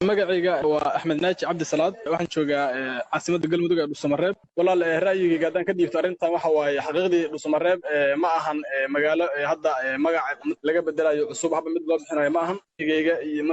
magacayga waa Axmed Naaji Cabdi Salaad waxaan joogaa caasimadda Galmudug ee Dhuusamareeb walaal ra'yigayga hadaan ka dhiibto arintan waxa waaye xaqiiqdii Dhuusamareeb ma ahan magaalo hadda magac laga bedelayo cusub haba mid loo bixinayo ma ahan ra'yigayga iyo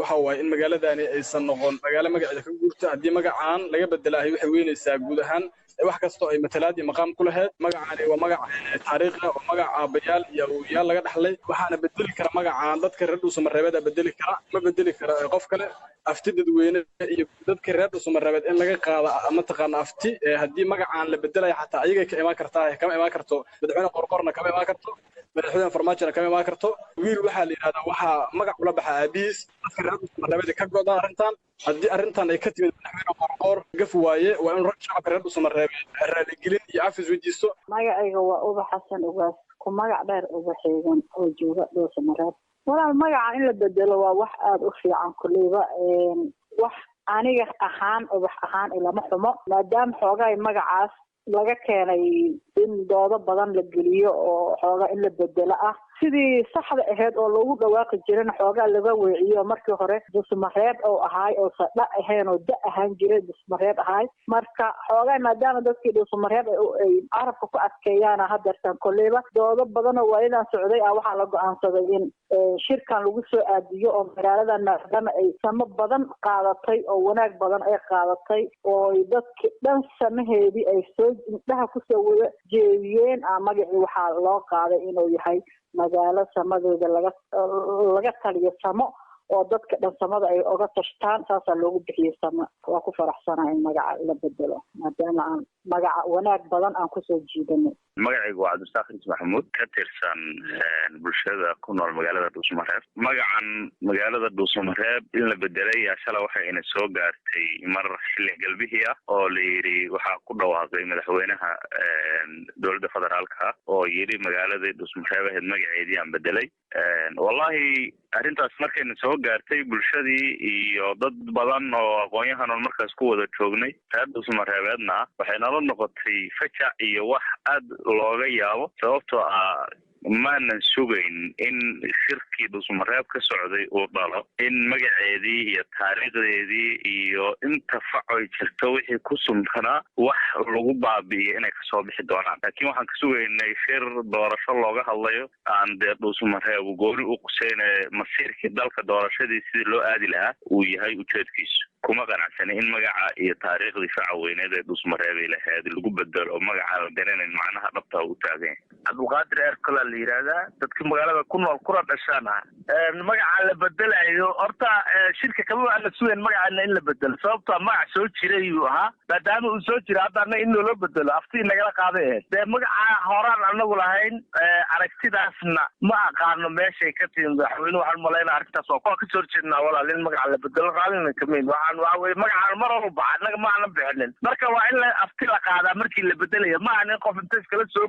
waxa waaye in magaaladani aysan noqon magaalo magaceeda ka guurta hadii magacaan laga bedelayo waxay weynaysaa guud ahaan wax kasto ay matalaad iyo maqaam ku lahayd magacaani waa magac taariikhi ah oo magac aabayaal iyo awooyaal laga dhaxlay waxaana bedeli kara magacaan dadka reer Dhuusamareeb bedeli kara ma bedeli kara qof kale afti dadweyne iyo dadka reer Dhuusamareeb in laga qaado ama taqaan afti hadii magacaan la bedelayo xataa ayaga ka iman kartaa kama iman karto madaxweyne qorqorna kama iman karto madaxweyne farmaajo kama iman karto wiil waxa la yiraahdaa waxa magac ula baxa aabiis dadka reer Dhuusamareeb ka go'da arintan hadii arintan ay ka timid madaxweyne qorqor gaf waaye waa in shacabka reer Dhuusamareeb raali gelin iyo afis wadiisto magacayga waa Uba Xasan Ugaas ku magac dheer uga xeegan oo jooga Dhuusamareeb walaal magaca in la bedelo waa wax aad u fiican kulliba wax aniga ahaan ubax ahaan ilama xumo maadaama xoogay magacaas laga keenay in doodo badan la geliyo oo xooga in la bedelo ah sidii saxda ahayd oo lagu dhawaaqi jiray xooga laga weeciyo markii hore Dhuusamareeb oo ahaay oo sadha ahayn oo da ahaan jiray Dhuusamareeb ahaay marka xooga maadaama dadkii Dhuusamareeb ay arabka ku adkeeyaan hadartan kulliba doodo badan oo waydan socday waxa la go'aansaday in shirkan lagu soo aadiyo oo magaalada maadaama ay samo badan qaadatay oo wanaag badan ay qaadatay oo dadkii dhan samaheedii ay soo indhaha ku soo wada jeediyeen magacii waxa loo qaaday inuu yahay magaalo samadeeda laga taliyo samo oo dadka dhan samada ay uga tashtaan saasa loogu bixiyay sama waa ku faraxsanahay in magaca la bedelo maadaama aan magaca wanaag badan aan ku soo jiidanay magacaygu waa Cabdisaakhir Maxamuud ka tirsan bulshada ku nool magaalada Dhuusamareeb magacan magaalada Dhuusamareeb in la bedelay shala waxay ina soo gaartay mar xilli galbihi ah oo la yiri waxa ku dhawaaqay madaxweynaha dowladda federaalka oo yiri magaalada Dhuusamareeb magaceedii aan bedelay wallahi arintaas markayna soo gaartay bulshadii iyo dad badan oo aqoonyahan oo markaas ku wada joognay reer Dhuusamareebna waxay nala noqotay fajac iyo wax aad looga yaabo sababtoo ah maanan sugayn in shirkii Dhuusamareeb ka socday uu dhalo in magaceedii iyo taariikhdeedii iyo inta facoy jirto wixii ku sumtanaa wax lagu baabi'iyo inay ka soo bixi doonaan laakiin waxaan ka sugaynay shir doorasho looga hadlayo aan Dhuusamareeb gooni u quseynay masiirkii dalka doorashadii sidii loo aadi lahaa uu yahay ujeedkiisu kuma qanacsan in magaca iyo taariikhdii facaweyneed ee Dhuusamareeb lahayd lagu bedelo magaca la garanay macnaha dhabta uu taagan Abdulqaadir Erkala la yiraahdaa dadka magaalada ku nool kula dhashana magaca la bedelayo horta shirka kama aan suugan magaca in la bedelo sababtoo magac soo jiray ahaa maadaama uu soo jiray hadda in loo bedelo aftii naga qaaday magaca horaan anagu lahayn aragtidaasna ma aqaano meeshay ka timid waxaan maleynaa aragtidaas oo ka soo jeednaa walaal in magaca la bedelo qaalina kamid waa way magaca mar walba anaga ma aan bixinin marka waa in afti la qaadaa markii la bedelayo ma aan qof inta iskala soo